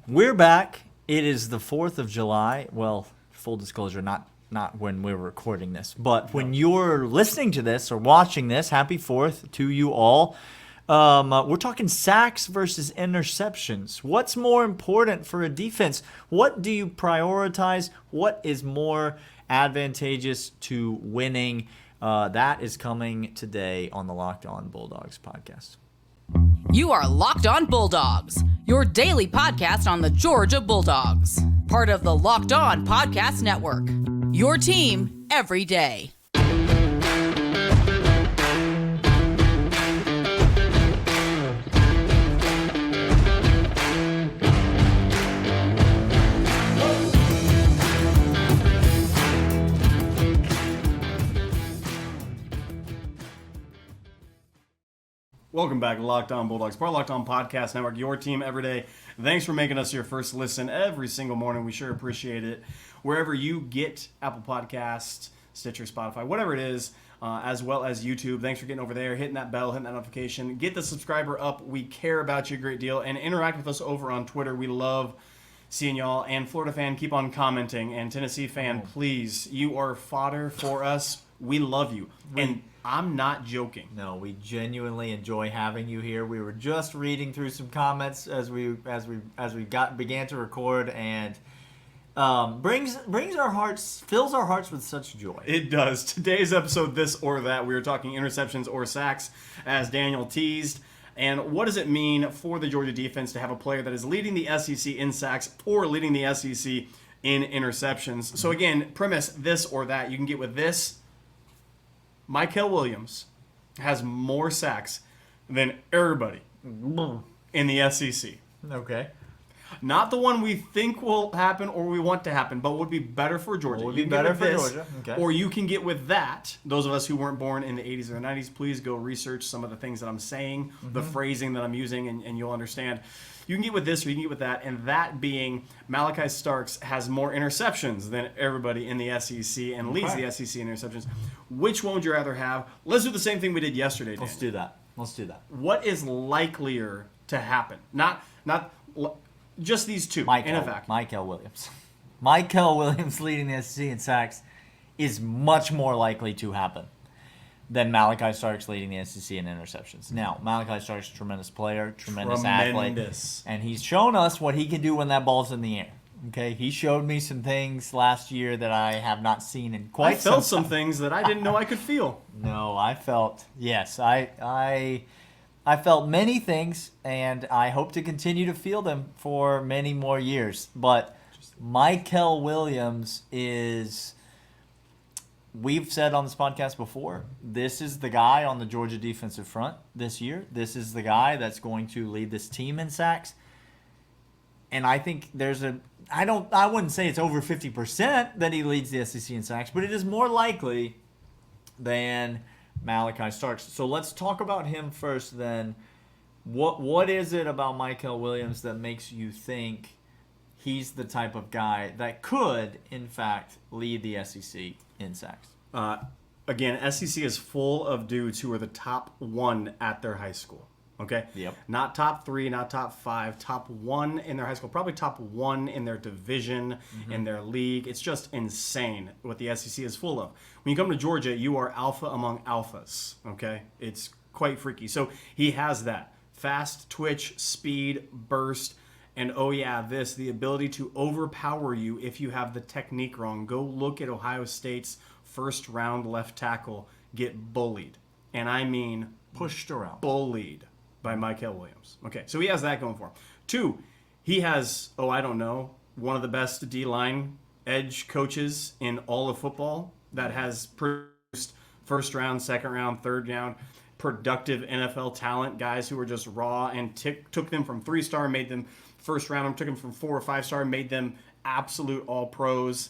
We're back. It is the 4th of July. Well, full disclosure, not when we're recording this, but when you're listening to this or watching this, happy 4th to you all. We're talking sacks versus interceptions. What's more important for a defense? What do you prioritize? What is more advantageous to winning? That is coming today on the Locked On Bulldogs podcast. You are Locked On Bulldogs, your daily podcast on the Georgia Bulldogs. Part of the Locked On Podcast Network, your team every day. Welcome back to Locked On Bulldogs, part of Locked On Podcast Network, your team every day. Thanks for making us your first listen every single morning. We sure appreciate it. Wherever you get Apple Podcasts, Stitcher, Spotify, whatever it is, as well as YouTube. Thanks for getting over there, hitting that bell, hitting that notification. Get the subscriber up. We care about you a great deal. And interact with us over on Twitter. We love seeing y'all. And Florida fan, keep on commenting. And Tennessee fan, please, you are fodder for us. We love you. And I'm not joking. No, we genuinely enjoy having you here. We were just reading through some comments as we began to record, and fills our hearts with such joy. It does. Today's episode, this or that, we were talking interceptions or sacks, as Daniel teased. And what does it mean for the Georgia defense to have a player that is leading the SEC in sacks or leading the SEC in interceptions? So again, premise this or that. You can get with this. Mykel Williams has more sacks than everybody in the SEC. Okay. Not the one we think will happen or we want to happen, but would be better for Georgia. Would be better for Georgia. Okay. Or you can get with that. Those of us who weren't born in the 80s or the 90s, please go research some of the things that I'm saying, the phrasing that I'm using, and you'll understand. You can get with this or you can get with that, and that being Malachi Starks has more interceptions than everybody in the SEC and leads the SEC in interceptions. Which one would you rather have? Let's do the same thing we did yesterday, Dan. Let's do that. What is likelier to happen? Not just these two in a vacuum. Mykel Williams. Mykel Williams leading the SEC in sacks is much more likely to happen than Malachi Starks leading the SEC in interceptions. Now, Malachi Starks is a tremendous player, tremendous athlete, and he's shown us what he can do when that ball's in the air. Okay, he showed me some things last year that I have not seen in quite some time. I felt some things that I didn't know I could feel. No, I felt many things, and I hope to continue to feel them for many more years. But Mykel Williams is, we've said on this podcast before, this is the guy on the Georgia defensive front this year. This is the guy that's going to lead this team in sacks. And I think I wouldn't say it's over 50% that he leads the SEC in sacks, but it is more likely than Malachi Starks. So let's talk about him first then. What is it about Mykel Williams that makes you think he's the type of guy that could, in fact, lead the SEC in sacks? Again, SEC is full of dudes who are the top one at their high school. Okay? Yep. Not top 3, not top 5, top 1 in their high school, probably top 1 in their division, in their league. It's just insane what the SEC is full of. When you come to Georgia, you are alpha among alphas. Okay? It's quite freaky. So he has that. Fast twitch, speed, burst, and the ability to overpower you if you have the technique wrong. Go look at Ohio State's first round left tackle get bullied. And I mean pushed around. Bullied by Mykel Williams. Okay, so he has that going for him. 2, he has, one of the best D-line edge coaches in all of football that has produced first round, second round, third round, productive NFL talent, guys who were just raw and took them from 3-star, made them first round, took them from 4 or 5-star, made them absolute all-pros.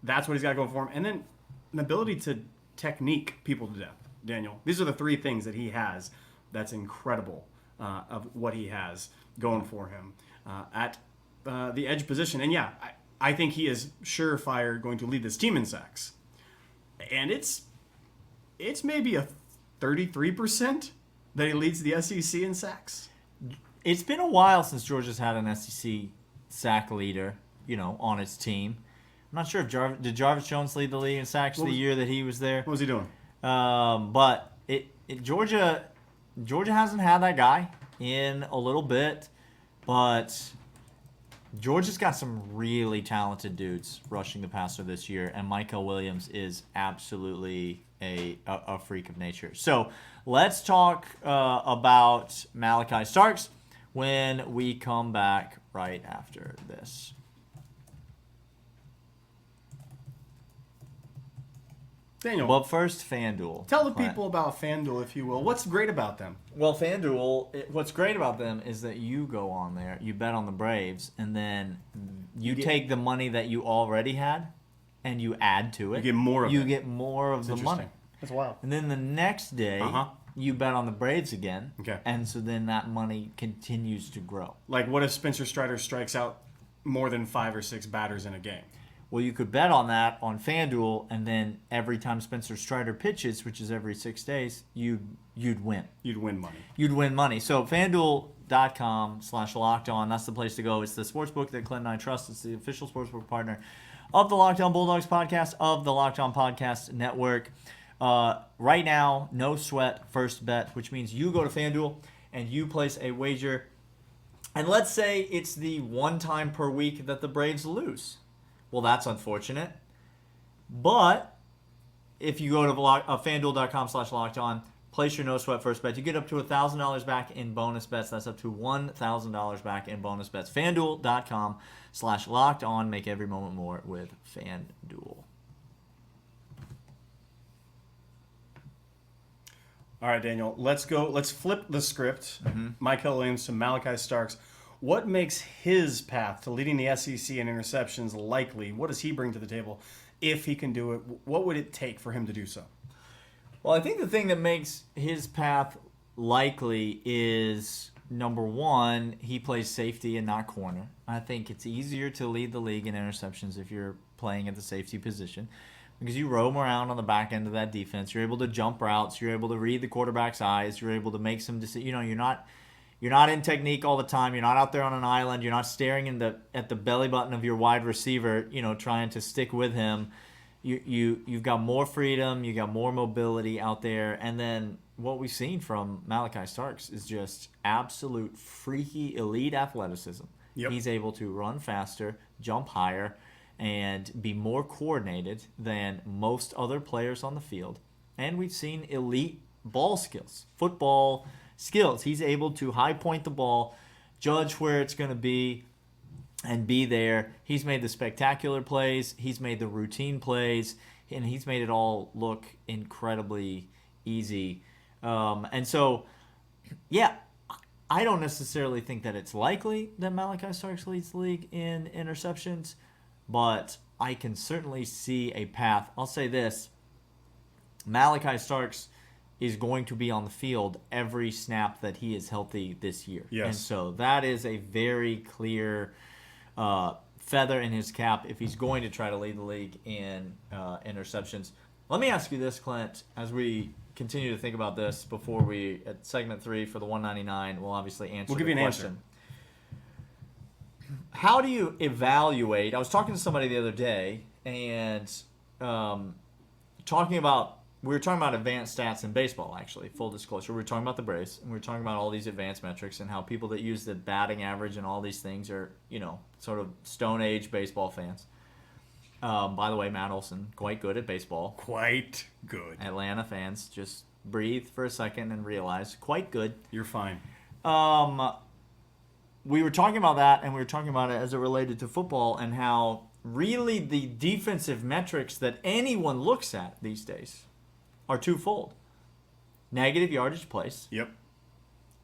That's what he's got going for him. And then an ability to technique people to death, Daniel. These are the 3 things that he has that's incredible of what he has going for him at the edge position. And I think he is surefire going to lead this team in sacks. And it's maybe a 33% that he leads the SEC in sacks. It's been a while since Georgia's had an SEC sack leader, on its team. I'm not sure if did Jarvis Jones lead the league in sacks the year that he was there. What was he doing? But Georgia hasn't had that guy in a little bit, but Georgia's got some really talented dudes rushing the passer this year, and Michael Williams is absolutely a freak of nature. So let's talk about Malachi Starks when we come back right after this. Daniel, But first, FanDuel. tell the people about FanDuel, if you will. What's great about them? Well, FanDuel, what's great about them is that you go on there, you bet on the Braves, and then you take the money that you already had and you add to it. You get more of it. You get more of the money. That's wild. And then the next day, you bet on the Braves again. Okay. And so then that money continues to grow. Like, what if Spencer Strider strikes out more than 5 or 6 batters in a game? Well, you could bet on that on FanDuel, and then every time Spencer Strider pitches, which is every 6 days, you'd win. You'd win money. You'd win money. So FanDuel.com/LockedOn, that's the place to go. It's the sportsbook that Clint and I trust. It's the official sportsbook partner of the Locked On Bulldogs podcast, of the Locked On Podcast Network. Right now, no sweat first bet, which means you go to FanDuel and you place a wager. And let's say it's the one time per week that the Braves lose. Well, that's unfortunate. But if you go to FanDuel.com/LockedOn, place your no sweat first bet, you get up to $1,000 back in bonus bets. That's up to $1,000 back in bonus bets. FanDuel.com/LockedOn. Make every moment more with FanDuel. All right, Daniel, let's go. Let's flip the script. Michael Williams to Malachi Starks. What makes his path to leading the SEC in interceptions likely? What does he bring to the table if he can do it? What would it take for him to do so? Well, I think the thing that makes his path likely is, number one, he plays safety and not corner. I think it's easier to lead the league in interceptions if you're playing at the safety position, because you roam around on the back end of that defense. You're able to jump routes. You're able to read the quarterback's eyes. You're able to make some decisions. You're not in technique all the time. You're not out there on an island. You're not staring at the belly button of your wide receiver, trying to stick with him. You've got more freedom. You got more mobility out there. And then what we've seen from Malachi Starks is just absolute freaky elite athleticism. Yep. He's able to run faster, jump higher, and be more coordinated than most other players on the field. And we've seen elite ball skills, football skills. He's able to high point the ball, judge where it's going to be, and be there. He's made the spectacular plays. He's made the routine plays, and he's made it all look incredibly easy. And so, yeah, I don't necessarily think that it's likely that Malachi Starks leads the league in interceptions, but I can certainly see a path. I'll say this. Malachi Starks is going to be on the field every snap that he is healthy this year. Yes. And so that is a very clear feather in his cap if he's going to try to lead the league in interceptions. Let me ask you this, Clint, as we continue to think about this before we, at segment 3 for the 199, we'll obviously answer We'll give the you an question. answer. How do you evaluate? I was talking to somebody the other day and we were talking about advanced stats in baseball, actually, full disclosure. We were talking about the Braves, and we were talking about all these advanced metrics and how people that use the batting average and all these things are, sort of Stone Age baseball fans. By the way, Matt Olson, quite good at baseball. Quite good. Atlanta fans, just breathe for a second and realize, quite good. You're fine. We were talking about that, and we were talking about it as it related to football and how really the defensive metrics that anyone looks at these days are twofold. Negative yardage plays. Yep.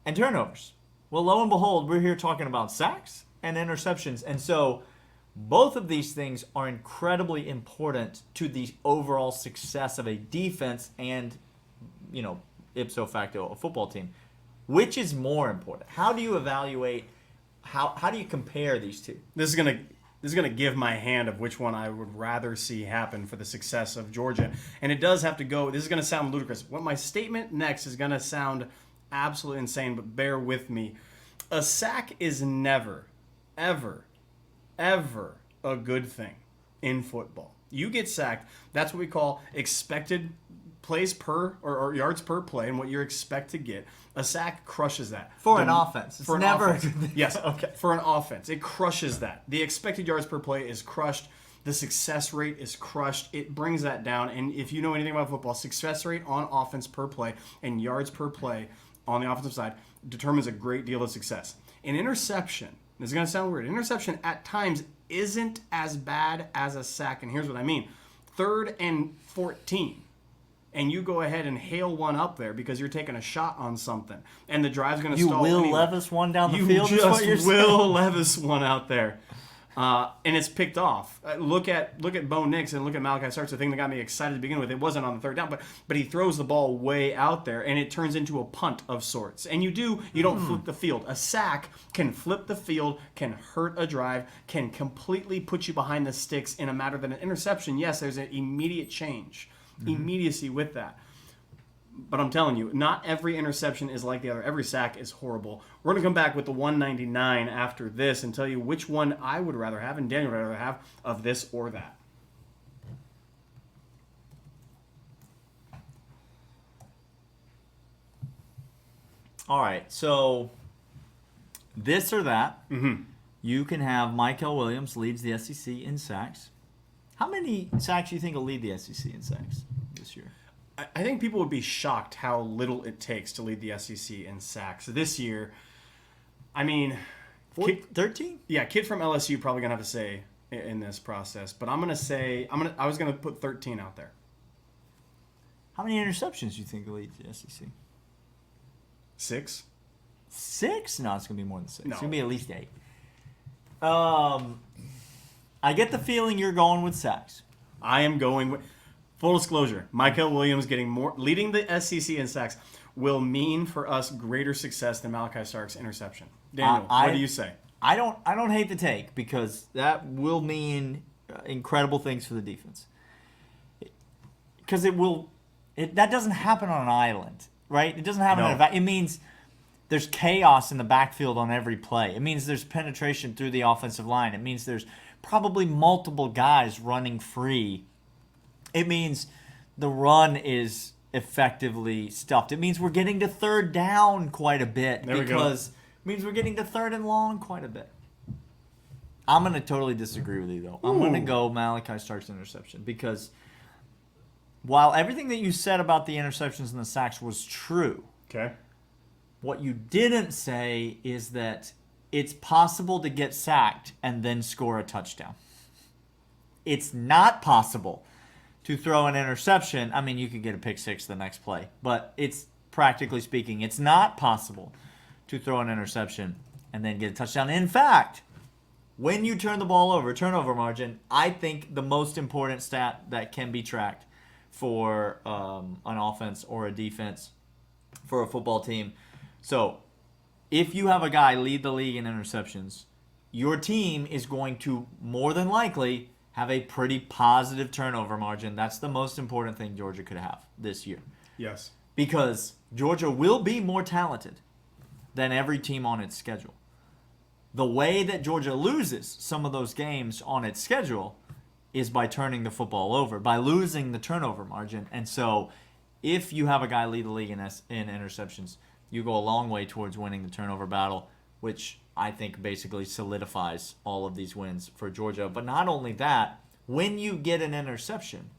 And turnovers. Well, lo and behold, we're here talking about sacks and interceptions. And so both of these things are incredibly important to the overall success of a defense and, ipso facto, a football team. Which is more important? How do you evaluate, how do you compare these two? This is gonna give my hand of which one I would rather see happen for the success of Georgia. And it does have to go. This is gonna sound ludicrous. What my statement next is gonna sound absolutely insane, but bear with me. A sack is never, ever ever a good thing in football. You get sacked. That's what we call expected plays per or yards per play, and what you expect to get. A sack crushes that. For an offense. It's For an never offense. a good thing. Yes, Okay. for an offense. It crushes that. The expected yards per play is crushed. The success rate is crushed. It brings that down. And if you know anything about football, success rate on offense per play and yards per play on the offensive side determines a great deal of success. An interception, this is going to sound weird, interception at times isn't as bad as a sack. And here's what I mean. 3rd and 14. And you go ahead and hail one up there because you're taking a shot on something. And the drive's going to stall. You will anyway. Levis one down the You field? is just what you're will saying? Levis one out there. And it's picked off. Look at Bo Nix and look at Malachi Starks. The thing that got me excited to begin with, it wasn't on the 3rd down, but he throws the ball way out there, and it turns into a punt of sorts. And you don't flip the field. A sack can flip the field, can hurt a drive, can completely put you behind the sticks in a matter that an interception, yes, there's an immediate change, immediacy with that. But I'm telling you, not every interception is like the other. Every sack is horrible. We're going to come back with the 199 after this and tell you which one I would rather have and Daniel would rather have of this or that. All right, so this or that, you can have Michael Williams leads the SEC in sacks. How many sacks do you think will lead the SEC in sacks this year? I think people would be shocked how little it takes to lead the SEC in sacks. This year, I mean... 13? Yeah, kid from LSU probably going to have a say in this process. But I'm going to say... I was going to put 13 out there. How many interceptions do you think will lead the SEC? 6? 6? No, it's going to be more than 6. No. It's going to be at least 8. I get the feeling you're going with sacks. I am going with... Full disclosure, Michael Williams leading the SEC in sacks will mean for us greater success than Malachi Stark's interception. Daniel, what do you say? I don't hate the take because that will mean incredible things for the defense. Because that doesn't happen on an island, right? It doesn't happen it means there's chaos in the backfield on every play. It means there's penetration through the offensive line. It means there's probably multiple guys running free. It means the run is effectively stuffed. It means we're getting to 3rd down quite a bit. There we go. Because it means we're getting to 3rd and long quite a bit. I'm going to totally disagree with you, though. I'm going to go Malachi Stark's interception because while everything that you said about the interceptions and the sacks was true, Okay. what you didn't say is that it's possible to get sacked and then score a touchdown. It's not possible to throw an interception. I mean, you could get a pick 6 the next play, but it's practically speaking, it's not possible to throw an interception and then get a touchdown. In fact, when you turn the ball over, turnover margin, I think the most important stat that can be tracked for an offense or a defense for a football team. So if you have a guy lead the league in interceptions, your team is going to more than likely have a pretty positive turnover margin. That's the most important thing Georgia could have this year. Yes. Because Georgia will be more talented than every team on its schedule. The way that Georgia loses some of those games on its schedule is by turning the football over, by losing the turnover margin. And so if you have a guy lead the league in interceptions, you go a long way towards winning the turnover battle, which I think basically solidifies all of these wins for Georgia. But not only that, when you get an interception,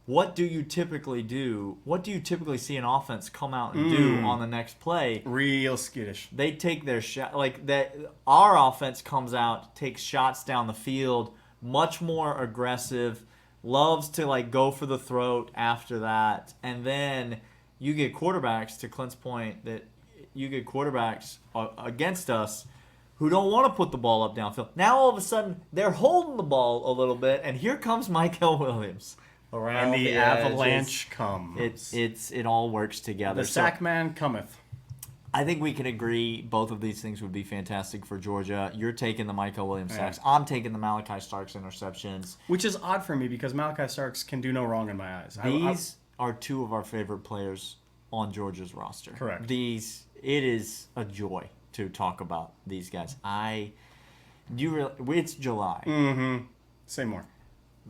what do you typically do? What do you typically see an offense come out and do on the next play? Real skittish. They take their shot. Like that, our offense comes out, takes shots down the field, much more aggressive, loves to like go for the throat after that. And then you get quarterbacks, to Clint's point, that you get quarterbacks against us who don't want to put the ball up downfield. Now all of a sudden they're holding the ball a little bit, and here comes Michael Williams around And the edges. avalanche comes. It all works together. The sack man cometh. I think we can agree both of these things would be fantastic for Georgia. You're taking the Michael Williams Yeah. sacks. I'm taking the Malachi Starks interceptions. Which is odd for me because Malachi Starks can do no wrong in my eyes. These are two of our favorite players on Georgia's roster. Correct. It is a joy to talk about these guys. It's July. Mm-hmm. Say more.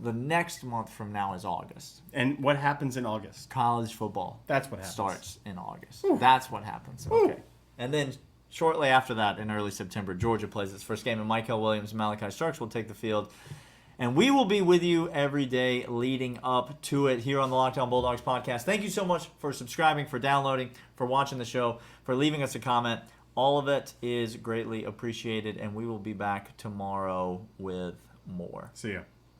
The next month from now is August. And what happens in August? College football. That's what happens. Starts in August. That's what happens. Okay. And then shortly after that, in early September, Georgia plays its first game, and Michael Williams and Malachi Starks will take the field. And we will be with you every day leading up to it here on the Locked On Bulldogs podcast. Thank you so much for subscribing, for downloading, for watching the show, for leaving us a comment. All of it is greatly appreciated, and we will be back tomorrow with more. See ya.